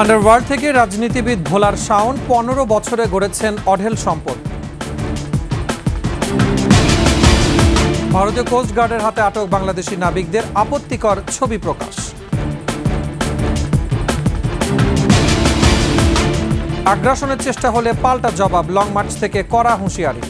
Underworld থেকে রাজনীতিবিদ ভোলার শাওন 15 বছরে গড়েছেন অঢেল সম্পদ। ভারতীয় কোস্ট গার্ডের হাতে আটক বাংলাদেশি নাবিকদের আপত্তিকর ছবি প্রকাশ। আগ্রাসনের চেষ্টা হলে পাল্টা জবাব, লং মার্চ থেকে কড়া হুঁশিয়ারি।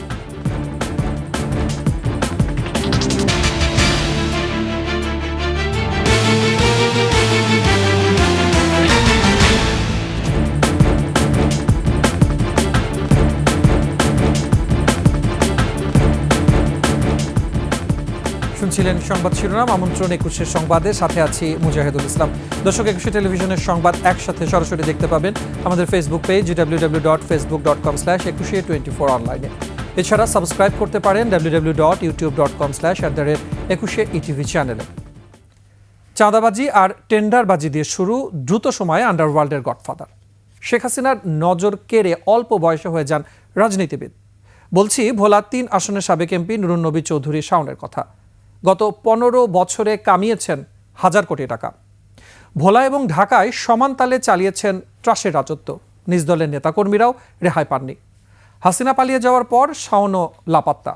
শুনছিলেন সংবাদ শিরোনাম, আমন্ত্রণ 21 সংবাদে, সাথে আছি মুজাহিদুল ইসলাম। দর্শক, 21 টেলিভিশনের সংবাদ একসাথে সরাসরি দেখতে পাবেন আমাদের ফেসবুক পেজ www.facebook.com/2124 অনলাইনে। এছাড়া সাবস্ক্রাইব করতে পারেন www.youtube.com/21etv চ্যানেলে। চাঁদাবাজি আর টেন্ডারবাজি দিয়ে শুরু, দ্রুত সময়ে আন্ডারওয়ার্ল্ডের গডফাদার শেখ হাসিনার নজর কেড়ে অল্প বয়সে হয়ে যান রাজনীতিবিদ। বলছি ভোলা 3 আসনের সাবেক এমপি নুরুন নবী চৌধুরী শাওনের কথা। গত 15 বছরে কামিয়েছেন হাজার কোটি টাকা। ভোলা এবং ঢাকায় সমান তালে চালিয়েছেন ত্রাসের রাজত্ব। নিজ দলের নেতাকর্মীরাও রেহাই পাননি। হাসিনা পালিয়ে যাওয়ার পর শাওনও লাপাত্তা।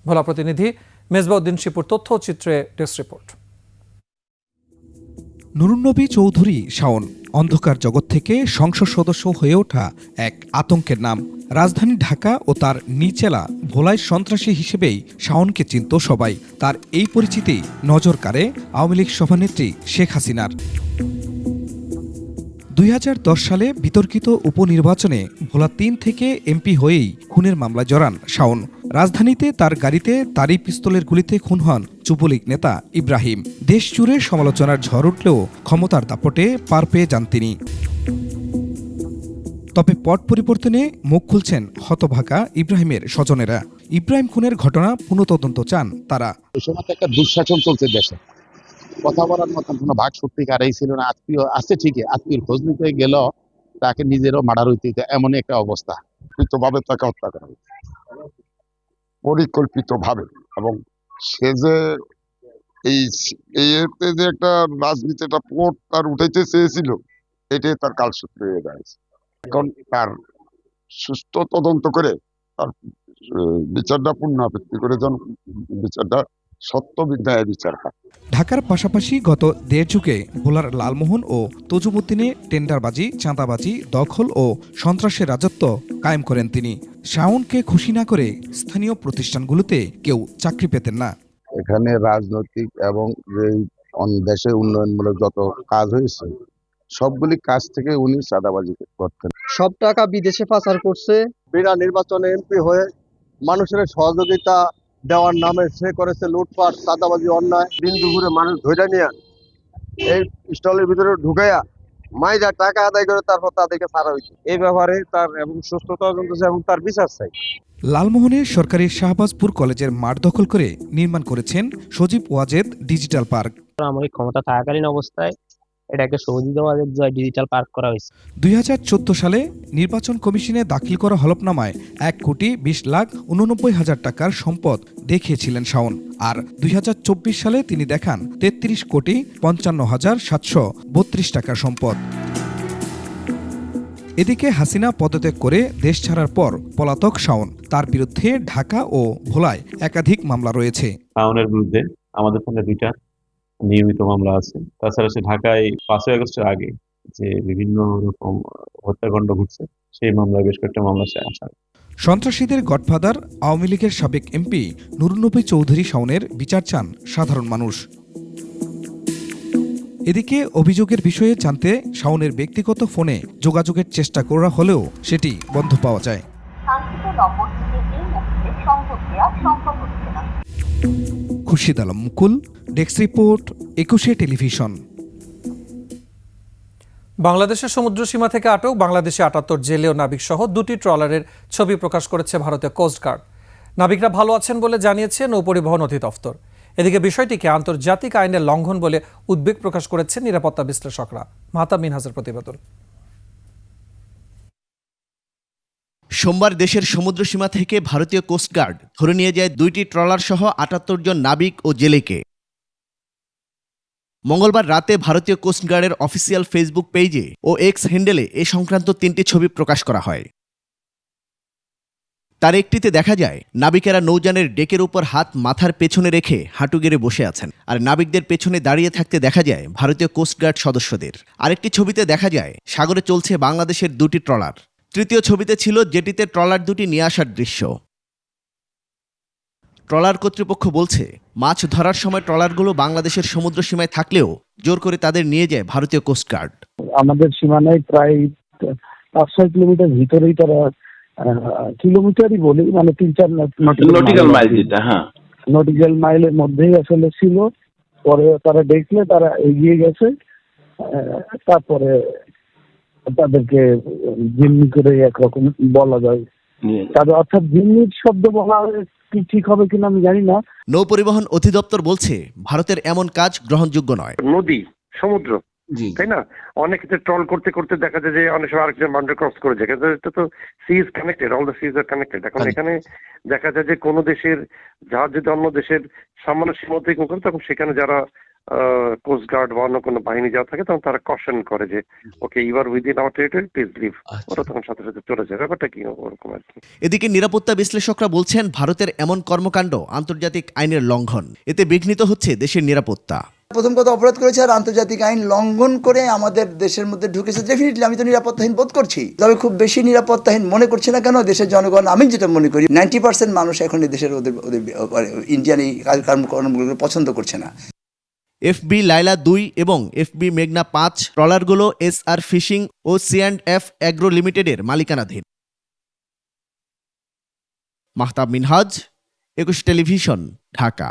ভোলা প্রতিনিধি মেজবাউদ্দিন শিপুর তথ্যচিত্রে ডেস্ক রিপোর্ট। নুরুন নবী চৌধুরী শাওন অন্ধকার জগৎ থেকে সংসদ সদস্য হয়ে ওঠা এক আতঙ্কের নাম। রাজধানী ঢাকা ও তার নিচেলা ভোলায় সন্ত্রাসী হিসেবেই শাওনকে চিনত সবাই। তার এই পরিচিতি নজর কাড়ে আওয়ামী লীগ সভানেত্রী শেখ হাসিনার। 2010 সালে বিতর্কিত উপনির্বাচনে ভোলা 3 থেকে এমপি হয়েই খুনের মামলায় জড়ান শাওন। রাজধানীতে তার গাড়িতে তারই পিস্তলের গুলিতে খুন হন যুবলীগ নেতা ইব্রাহিম। দেশ জুড়ে সমালোচনার ঝড় উঠলেও ক্ষমতার দাপটে পার পেয়ে যান তিনি। তবে পট পরিবর্তনে মুখ খুলছেন হতভাগা ইব্রাহিমের স্বজনেরা। ইব্রাহিম খুনের ঘটনা পুনঃতদন্ত চান তারা। ওই সময় একটা দুঃশাসন চলছে দেশে, কথা বলার মতন কোনো ভাগ সত্যিকারেই ছিল না। আত্মীয় আছে ঠিকই, আত্মীয় খোঁজ নিতে গেল তাকে নিজেরও মার্ডার হইতে হইতো, এমনই একটা অবস্থা। পরিকল্পিতভাবে তাকে হত্যা করা হয়েছে, পরিকল্পিতভাবে। এবং সে যে এতে যে একটা রাজনীতি একটা পথ তার উঠাইতে চেয়েছিল, এটাই তার কালসূত্র হয়ে দাঁড়িয়েছে। এখন তার সুস্থ তদন্ত করে তার বিচারটা পুনরাবৃত্তি করে যেন বিচারটা সত্য বিদ্যায় বিচার হয়। ঢাকার পাশাপাশি গত দেড় যুগে ভোলার লালমোহন ও তজুমুদ্দিনে টেন্ডারবাজি, চাঁদাবাজি, দখল ও সন্ত্রাসের রাজত্ব কায়েম করেন তিনি। শাওনকে খুশি না করে স্থানীয় প্রতিষ্ঠানগুলোতে কেউ চাকরি পেতেন না। এখানে রাজনৈতিক এবং দেশে উন্নয়নমূলক যত কাজ হয়েছে সবগুলি কাজ থেকে উনি চাঁদাবাজি করতেন। সব টাকা বিদেশে পাচার করছে। বিনা নির্বাচনে এমপি হয়ে মানুষের সহযোগিতা দেওয়ার নামে সে করেছে লুটপাট, চাঁদাবাজি, অন্যায়। দিন দুপুরে মানুষ ধরে নিয়ে এই স্টলের ভিতরে ঢুকাইয়া মাইজা টাকা আদায় করে তারপর তাদেরকে ছাড়া হয়েছে। এই ব্যাপারে তার এবং সুস্থ তদন্ত এবং তার বিচার চাই। লালমোহনের সরকারি শাহবাজপুর কলেজের মাঠ দখল করে নির্মাণ করেছেন সজীব ওয়াজেদ ডিজিটাল পার্ক। আমাদের ক্ষমতা থাকাকালীন অবস্থায় এটাকে সজীব ওয়াজেদ ডিজিটাল পার্ক করা হয়েছে। 2014 সালে নির্বাচন কমিশনে দাখিল করা হলফনামায় 1,20,89,000 টাকার সম্পদ দেখিয়েছিলেন শাওন। আর 2024 সালে তিনি দেখান 33,55,732 টাকার সম্পদ। এদিকে হাসিনা পদত্যাগ করে দেশ ছাড়ার পর পলাতক শাওন। তার বিরুদ্ধে ঢাকা ও ভোলায় একাধিক মামলা রয়েছে। শাওনের বিরুদ্ধে আমাদের ফোনে 2টা নিয়মিত মামলা আছে। তাছাড়া সে ঢাকায় 5ই আগস্টের আগে যে বিভিন্ন রকম হত্যাকাণ্ড ঘটছে, সেই মামলায় বেশ কয়েকটা মামলা সে আসামি। সন্ত্রাসীদের গডফাদার আওয়ামী লীগের সাবেক এমপি নুরুন নবী চৌধুরী শাওনের বিচার চান সাধারণ মানুষ। এদিকে অভিযোগের বিষয়ে জানতে শাওনের ব্যক্তিগত ফোনে যোগাযোগের চেষ্টা করা হলেও সেটি বন্ধ পাওয়া যায়। খুরশিদ আলম মুকুল, ডেস্ক রিপোর্ট, 21 টেলিভিশন। বাংলাদেশের সমুদ্র সীমা থেকে আটক বাংলাদেশি 78 জেলে ও নাবিক সহ 2টি ট্রলারের ছবি প্রকাশ করেছে ভারতীয় কোস্ট গার্ড। নাবিকরা ভালো আছেন বলে জানিয়েছে নৌপরিবহন অধিদপ্তর। এদিকে বিষয়টিকে আন্তর্জাতিক আইনের লঙ্ঘন বলে উদ্বেগ প্রকাশ করেছেন নিরাপত্তা বিশ্লেষকরা। মাহতাব মিনহাজের প্রতিবেদন। সোমবার দেশের সমুদ্রসীমা থেকে ভারতীয় কোস্টগার্ড ধরে নিয়ে যায় 2টি ট্রলার সহ 78 জন নাবিক ও জেলেকে। মঙ্গলবার রাতে ভারতীয় কোস্টগার্ডের অফিসিয়াল ফেসবুক পেজে ও এক্স হ্যান্ডেলে এ সংক্রান্ত 3টি ছবি প্রকাশ করা হয়। তার একটিতে দেখা যায় নাবিকেরা নৌযানের ডেকের উপর হাত মাথার পেছনে রেখে হাঁটু গেড়ে বসে আছেন, আর নাবিকদের পেছনে দাঁড়িয়ে থাকতে দেখা যায় ভারতীয় কোস্টগার্ড সদস্যদের। আরেকটি ছবিতে দেখা যায় সাগরে চলছে বাংলাদেশের 2টি ট্রলার। তৃতীয় ছবিতে ছিল যেটিতে ট্রলার দুটি নিয়ে আসার দৃশ্য। ট্রলার কর্তৃপক্ষ বলছে, মাছ ধরার সময় ট্রলারগুলো বাংলাদেশের সমুদ্র সীমায় থাকলেও জোর করে তাদের নিয়ে যায় ভারতীয় কোস্টগার্ড। আমাদের সীমানায় প্রায় 5-6 কিলোমিটার ভিতরেই তারা কিলোমিটারই বলি, মানে 3-4 নটিক্যাল মাইল, যেটা নটিক্যাল মাইলের মধ্যেই আসলে ছিল। পরে তারা দেখলে তারা এগিয়ে গেছে, তারপরে তাদেরকে জিম্মি করে একরকম বলা যায়। তাদের অর্থাৎ জিম্মির শব্দ বলা কি ঠিক হবে কিনা আমি জানি না। নৌ পরিবহন অধিদপ্তর বলছে ভারতের এমন কাজ গ্রহণযোগ্য নয়। নদী, সমুদ্র, তাই না? অনেক ক্ষেত্রে ট্রল করতে করতে দেখা যায় যে অনেক সময় আরেকজন বাউন্ডারি ক্রস করে যায়। এটা তো C is connected, all the Cs are connected. এখন এখানে দেখা যায় যে কোনো দেশের জাহাজ যদি অন্য দেশের সামান্য সীমা অতিক্রম করে, তখন সেখানে যারা কোস্টগার্ড বা অন্য কোনো বাহিনী যারা থাকে, তখন তারা কশন করে যে okay you are within our territory, please leave. ওরা তখন সাথে সাথে চলে যায়। ব্যাপারটা কি ওরকম আর কি। এদিকে নিরাপত্তা বিশ্লেষকরা বলছেন ভারতের এমন কর্মকাণ্ড আন্তর্জাতিক আইনের লঙ্ঘন। এতে বিঘ্নিত হচ্ছে দেশের নিরাপত্তা। প্রথম কথা অপরাধ করেছে, আর আন্তর্জাতিক আইন লঙ্ঘন করে আমাদের দেশের মধ্যে ঢুকেছে। ডেফিনেটলি আমি তো নিরাপত্তাহীন বোধ করছি, তবে খুব বেশি নিরাপত্তাহীন মনে করছি না। কেন? দেশের জনগণ, আমি যেটা মনে করি 90% মানুষ এখন এই দেশের ওদের ইন্ডিয়ান এই কর্মগুলো পছন্দ করছে না। এফবি লাইলা 2 এবং এফবি মেঘনা 5 ট্রলারগুলো SR ফিশিং ও C&F অ্যাগ্রো লিমিটেডের মালিকানাধীন। মাহতাব মিনহাজ, 21 টেলিভিশন, ঢাকা।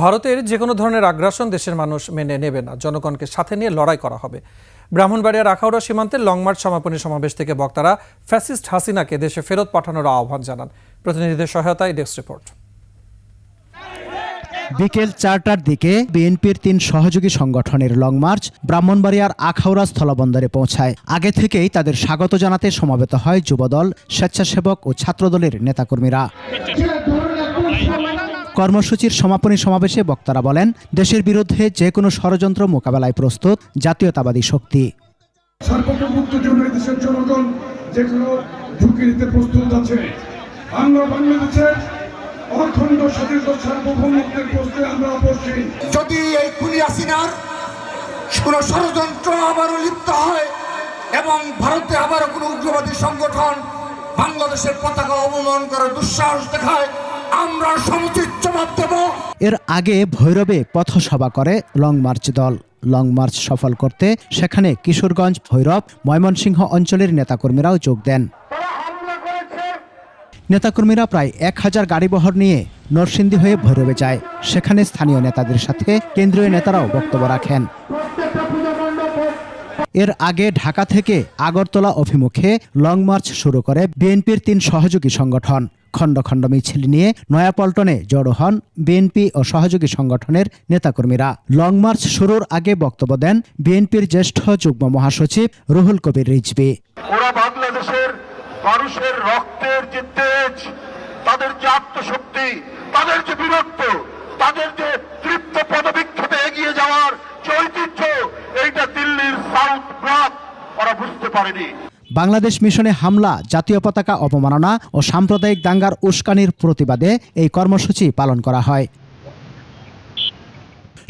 ভারতের যে কোনো ধরনের আগ্রাসন দেশের মানুষ মেনে নেবে না, জনগণকে সাথে নিয়ে লড়াই করা হবে। ব্রাহ্মণবাড়িয়ার আখাউড়া সীমান্তে লং মার্চ সমাপনী সমাবেশ থেকে বক্তারা ফ্যাসিস্ট হাসিনাকে দেশে ফেরত পাঠানোর আহ্বান জানান। প্রতিনিধিদের সহায়তায় ডেস্ক রিপোর্ট। বিকেল 4টার দিকে বিএনপির 3 সহযোগী সংগঠনের লং মার্চ ব্রাহ্মণবাড়িয়ার আখাউড়া স্থলবন্দরে পৌঁছায়। আগে থেকেই তাদের স্বাগত জানাতে সমবেত হয় যুবদল, স্বেচ্ছাসেবক ও ছাত্রদলের নেতাকর্মীরা। কর্মসূচির সমাপনী সমাবেশে বক্তারা বলেন, দেশের বিরুদ্ধে যে কোনো ষড়যন্ত্র মোকাবেলায় প্রস্তুত জাতীয়তাবাদী শক্তি। দেশের জনগণ যে কোনো ঝুঁকি নিতে প্রস্তুত আছে। আমরা বাংলাদেশের অখণ্ড স্বাধীনতা সার্বভৌমত্বের প্রশ্নে আমরা অবশ্যই, যদি এই খুনি হাসিনার কোনো ষড়যন্ত্র আবারও লিপ্ত হয় এবং ভারতে আবারও কোনো উগ্রবাদী সংগঠন বাংলাদেশের পতাকা অবমান করার দুঃসাহস দেখায়, আমরা সমুচিত জবাব দেব। এর আগে ভৈরবে পথসভা করে লং মার্চ দল। লং মার্চ সফল করতে সেখানে কিশোরগঞ্জ, ভৈরব, ময়মনসিংহ অঞ্চলের নেতাকর্মীরাও যোগ দেন। নেতাকর্মীরা প্রায় 1000 গাড়িবহর নিয়ে নরসিংদী হয়ে ভৈরবে যায়। সেখানে স্থানীয় নেতাদের সাথে কেন্দ্রীয় নেতারাও বক্তব্য রাখেন। এর আগে ঢাকা থেকে আগরতলা অভিমুখে লং মার্চ শুরু করে বিএনপির 3 সহযোগী সংগঠন। খণ্ড খণ্ড মিছিল নিয়ে নয়াপল্টনে জড়ো হন বিএনপি ও সহযোগী সংগঠনের নেতাকর্মীরা। লং মার্চ শুরুর আগে বক্তব্য দেন বিএনপির জ্যেষ্ঠ যুগ্ম মহাসচিব রুহুল কবির রিজভী। ওরা বাংলাদেশের মানুষের রক্তের যে তেজ, তাদের যে আত্মশক্তি, তাদের যে বীরত্ব, তাদের যে তৃপ্ত পদবিক্ষেপে এগিয়ে যাওয়ার যে ঐতিহ্য, এইটা দিল্লির সাউথ ব্লক ওরা বুঝতে পারেনি। বাংলাদেশ মিশনে হামলা, জাতীয় পতাকা অবমাননা ও সাম্প্রদায়িক দাঙ্গার উস্কানির প্রতিবাদে এই কর্মসূচি পালন করা হয়।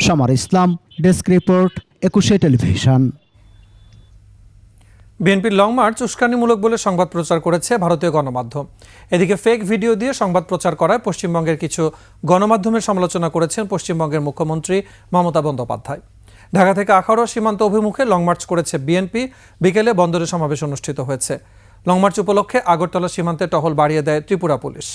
সমর ইসলাম, ডেস্ক রিপোর্ট, 21 টেলিভিশন। বিএনপির লং মার্চ উস্কানিমূলক বলে সংবাদ প্রচার করেছে ভারতীয় গণমাধ্যম। এদিকে ফেক ভিডিও দিয়ে সংবাদ প্রচার করায় পশ্চিমবঙ্গের কিছু গণমাধ্যমের সমালোচনা করেছেন পশ্চিমবঙ্গের মুখ্যমন্ত্রী মমতা বন্দ্যোপাধ্যায়। ঢাকা থেকে আখাউড়া সীমান্ত অভিমুখে লং মার্চ করেছে বিএনপি। বিকেলে বন্দরে সমাবেশ অনুষ্ঠিত হয়েছে। লং মার্চ উপলক্ষে আগরতলা সীমান্তে টহল বাড়িয়ে দেয় ত্রিপুরা পুলিশ।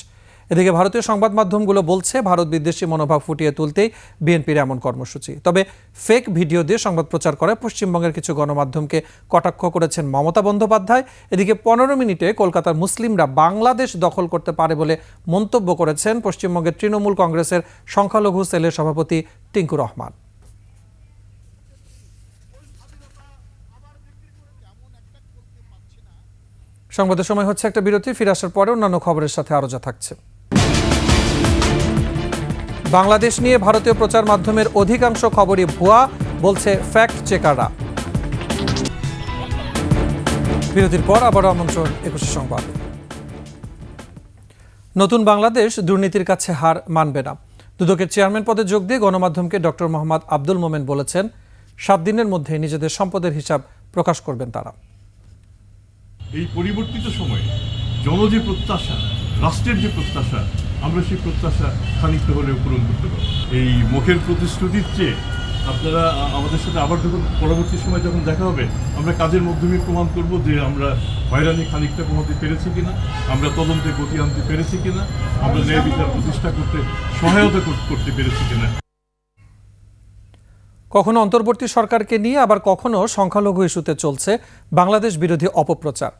এদিকে ভারতীয় সংবাদ মাধ্যমগুলো বলছে ভারত বিদ্বেষী মনোভাব ফুটিয়ে তুলতেই বিএনপির এমন কর্মসূচি। তবে ফেক ভিডিও দিয়ে সংবাদ প্রচার করে পশ্চিমবঙ্গের কিছু গণমাধ্যমকে কটাক্ষ করেছেন মমতা বন্দ্যোপাধ্যায়। এদিকে 15 মিনিটে কলকাতার মুসলিমরা বাংলাদেশ দখল করতে পারে বলে মন্তব্য করেছেন পশ্চিমবঙ্গের তৃণমূল কংগ্রেসের সংখ্যালঘু সেলের সভাপতি টিঙ্কু রহমান। সংবাদের সময় হচ্ছে একটা বিরতি। ফিরে আসার পরে অন্যান্য খবরের সাথে আরো যা থাকছে। বাংলাদেশ নিয়ে ভারতীয় প্রচার মাধ্যমের অধিকাংশ খবরই ভুয়া, বলছে ফ্যাক্ট চেকাররা। বিরতির পর আবারও আমন্ত্রণ ২১ সংবাদ। নতুন বাংলাদেশ দুর্নীতির কাছে হার মানবে না। দুদকের চেয়ারম্যান পদে যোগ দিয়ে গণমাধ্যমকে ডক্টর মোহাম্মদ আব্দুল মোমেন বলেছেন, ৭ দিনের মধ্যে নিজেদের সম্পদের হিসাব প্রকাশ করবেন তারা। এই পরিবর্তিত সময়ে যে প্রত্যাশা, রাষ্ট্রের যে প্রত্যাশা, আমরা সেই প্রত্যাশা খানিকটা হলেও পূরণ করতে পারব। এই মুখের প্রতিশ্রুতির চেয়ে আপনারা আমাদের সাথে আবার যখন পরবর্তী সময় যখন দেখা হবে, আমরা কাজের মাধ্যমে প্রমাণ করব যে আমরা হয়রানি খানিকটা কমাতে পেরেছি কিনা, আমরা তদন্তে গতি আনতে পেরেছি কিনা, আমরা ন্যায় বিচার প্রতিষ্ঠা করতে সহায়তা করতে পেরেছি কিনা। কখনো অন্তর্বর্তী সরকারকে নিয়ে, আবার কখনো সংখ্যালঘু ইস্যুতে চলছে বাংলাদেশ বিরোধী অপপ্রচার।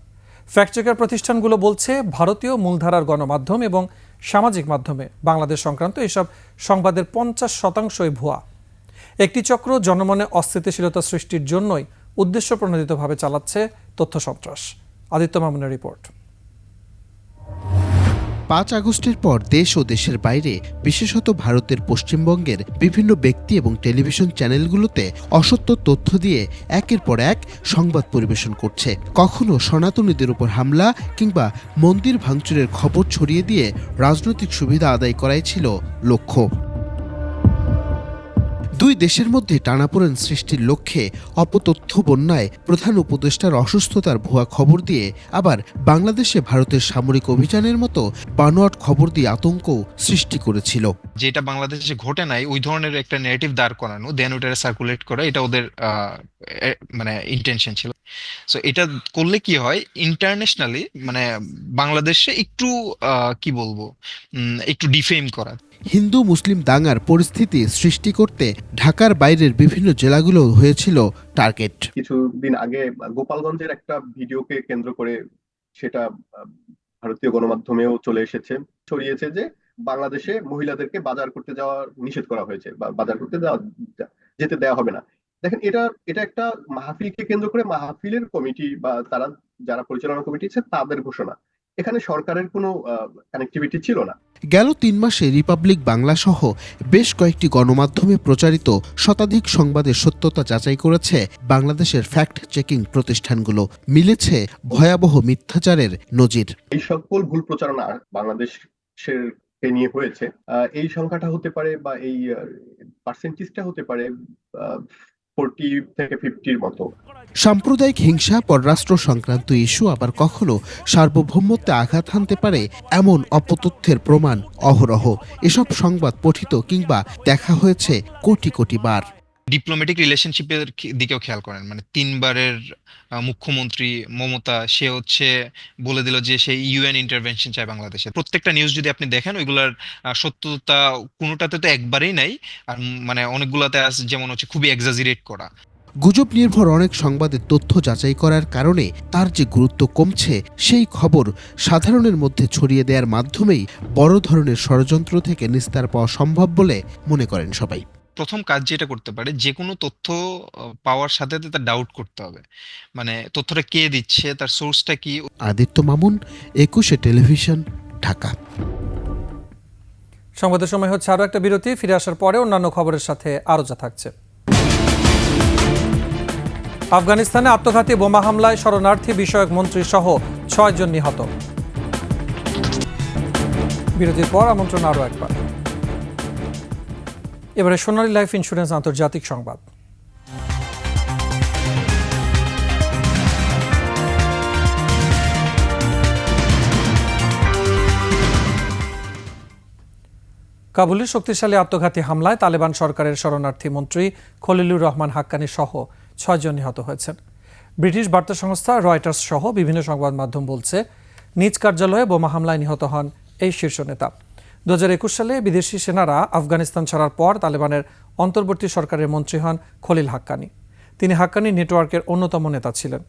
ফ্যাক্ট চেকার প্রতিষ্ঠানগুলো বলছে, ভারতীয় মূলধারার গণমাধ্যম এবং সামাজিক মাধ্যমে বাংলাদেশ সংক্রান্ত এসব সংবাদের ৫০% ভুয়া। একটি চক্র জনমনে অস্থিতিশীলতা সৃষ্টির জন্যই উদ্দেশ্য প্রণোদিতভাবে চালাচ্ছে তথ্য সন্ত্রাস। আদিত্য মামুনের রিপোর্ট। ৫ আগস্টের পর দেশ ও দেশের বাইরে, বিশেষত ভারতের পশ্চিমবঙ্গের বিভিন্ন ব্যক্তি এবং টেলিভিশন চ্যানেলগুলোতে অসত্য তথ্য দিয়ে একের পর এক সংবাদ পরিবেশন করছে। কখনো সনাতনীদের উপর হামলা কিংবা মন্দির ভাঙচুরের খবর ছড়িয়ে দিয়ে রাজনৈতিক সুবিধা আদায় করাই ছিল লক্ষ্য। দুই দেশের মধ্যে টানাপোড়েন সৃষ্টির লক্ষ্যে অপতথ্য বন্যায় প্রধান উপদেষ্টার অসুস্থতার ভুয়া খবর দিয়ে, আবার বাংলাদেশে ভারতের সামরিক অভিযানের মতো বানোয়াট খবর দিয়ে আতঙ্ক সৃষ্টি করেছিল। যেটা বাংলাদেশে ঘটে নাই ওই ধরনের একটা নেগেটিভ দাঁড় করানো, দেন ওটা সার্কুলেট করা, এটা ওদের মানে ইন্টেনশন ছিল। সো এটা করলে কি হয়, ইন্টারন্যাশনালি মানে বাংলাদেশে একটু কি বলবো, একটু ডিফেম করা। হিন্দু মুসলিম দাঙ্গার পরিস্থিতি সৃষ্টি করতে ঢাকার বাইরের বিভিন্ন জেলাগুলো হয়েছিল টার্গেট। কিছুদিন আগে গোপালগঞ্জের একটা ভিডিওকে কেন্দ্র করে সেটা ভারতীয় গণমাধ্যমেও চলে এসেছে, ছড়িয়েছে যে বাংলাদেশে মহিলাদেরকে বাজার করতে যাওয়া নিষেধ করা হয়েছে বা বাজার করতে যেতে দেওয়া হবে না। দেখেন, এটা একটা মাহফিলকে কেন্দ্র করে মাহফিলের কমিটি বা তারা যারা পরিচালনা কমিটি আছে তাদের ঘোষণা, এখানে সরকারের কোনো কানেক্টিভিটি ছিল না। গেল ৩ মাসে রিপাবলিক বাংলা সহ বেশ কয়েকটি গণমাধ্যমে প্রচারিত শতাধিক সংবাদের সত্যতা যাচাই করেছে বাংলাদেশের ফ্যাক্ট চেকিং প্রতিষ্ঠানগুলো। মিলেছে ভয়াবহ মিথ্যাচারের নজির। এই সকল ভুল প্রচারণা বাংলাদেশের নিয়ে হয়েছে, এই সংখ্যাটা হতে পারে বা এই পার্সেন্টেজটা হতে পারে 40 থেকে 50 মতো। সাম্প্রদায়িক হিংসা, পররাষ্ট্র সংক্রান্ত ইস্যু, আবার কখনো সার্বভৌমত্বে আঘাত হানতে পারে এমন অপতথ্যের প্রমাণ অহরহ। এসব সংবাদ পঠিত কিংবা দেখা হয়েছে কোটি কোটি বার। ডিপ্লোম্যাটিক রিলেশনশিপের দিকেও খেয়াল করেন, মানে 3 বারের মুখ্যমন্ত্রী মমতা সে বলে দিল যে সে ইউএন ইন্টারভেনশন চায় বাংলাদেশে। প্রত্যেকটা নিউজ যদি আপনি দেখেন ওইগুলার সত্যতা কোনোটাতে তো একবারেই নাই, আর মানে অনেকগুলাতে আছে যেমন খুবই এক্সাজারেট করা। গুজব নির্ভর অনেক সংবাদের তথ্য যাচাই করার কারণে তার যে গুরুত্ব কমছে, সেই খবর সাধারণের মধ্যে ছড়িয়ে দেওয়ার মাধ্যমেই বড় ধরনের ষড়যন্ত্র থেকে নিস্তার পাওয়া সম্ভব বলে মনে করেন সবাই। প্রথম কাজ যেটা করতে পারে, যে কোনো তথ্য পাওয়ার সাথে সাথে তার ডাউট করতে হবে, মানে তথ্যটা কে দিচ্ছে, তার সোর্সটা কি। আদিত্য মামুন, 21 টেলিভিশন, ঢাকা। সংবাদের সময় হচ্ছে আরও একটা বিরতি। ফিরে আসার পরে অন্যান্য খবরের সাথে আরও যা থাকছে। আফগানিস্তানে আত্মঘাতী বোমা হামলায় শরণার্থী বিষয়ক মন্ত্রী সহ 6 জন নিহত। বিরতির পর আমন্ত্রণ আরও একবার। এবারে সোনালী লাইফ ইন্স্যুরেন্স আন্তর্জাতিক সংবাদ। কাবুলের শক্তিশালী আত্মঘাতী হামলায় তালেবান সরকারের শরণার্থী মন্ত্রী খলিলুর রহমান হাক্কানি সহ 6 জন নিহত হয়েছেন। ব্রিটিশ বার্তা সংস্থা রয়টার্স সহ বিভিন্ন সংবাদ মাধ্যম বলছে, নিজ কার্যালয়ে বোমা হামলায় নিহত হন এই শীর্ষ নেতা। 2021 সালে বিদেশি সেনারা আফগানিস্তান ছাড়ার পর তালেবানের অন্তর্বর্তী সরকারের মন্ত্রী হন খলিল হাক্কানি। তিনি হাক্কানি নেটওয়ার্কের অন্যতম নেতা ছিলেন।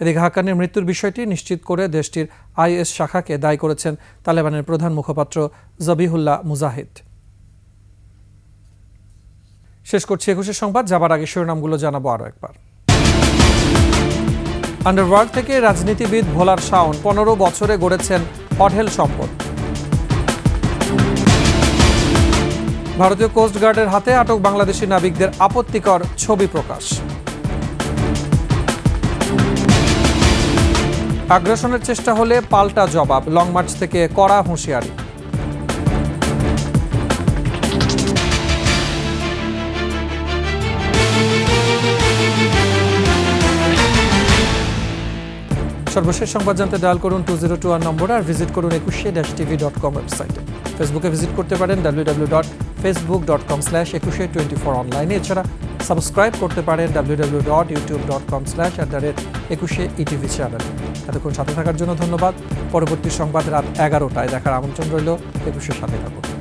এদিকে হাক্কানির মৃত্যুর বিষয়টি নিশ্চিত করে দেশটির আইএস শাখাকে দায়ী করেছেন তালেবানের প্রধান মুখপাত্র জবিহুল্লাহ মুজাহিদ। শেষ করছি 21 সংবাদ। যাবার আগে শিরোনামগুলো জানাবো আরও একবার। আন্ডারওয়ার্ল্ড থেকে রাজনীতিবিদ ভোলার শাওন 15 বছরে গড়েছেন অঢেল সম্পদ। ভারতীয় কোস্টগার্ডের হাতে আটক বাংলাদেশি নাবিকদের আপত্তিকর ছবি প্রকাশ। আগ্রাসনের চেষ্টা হলে পাল্টা জবাব, লং মার্চ থেকে কড়া হুঁশিয়ারি। সর্বশেষ সংবাদ জানতে ডায়াল করুন 2021 নম্বরে আর ভিজিট করুন ekushe-tv.com ওয়েবসাইটে। ফেসবুকে ভিজিট করতে পারেন www.facebook.com/ekushe24 অনলাইনে। এছাড়া সাবস্ক্রাইব করতে পারেন www.youtube.com/ekushe-etv চ্যানেলে। এতক্ষণ সাথে থাকার জন্য ধন্যবাদ। পরবর্তী সংবাদ রাত 11টায় দেখার আমন্ত্রণ রইল। একুশের সাথে থাকুন।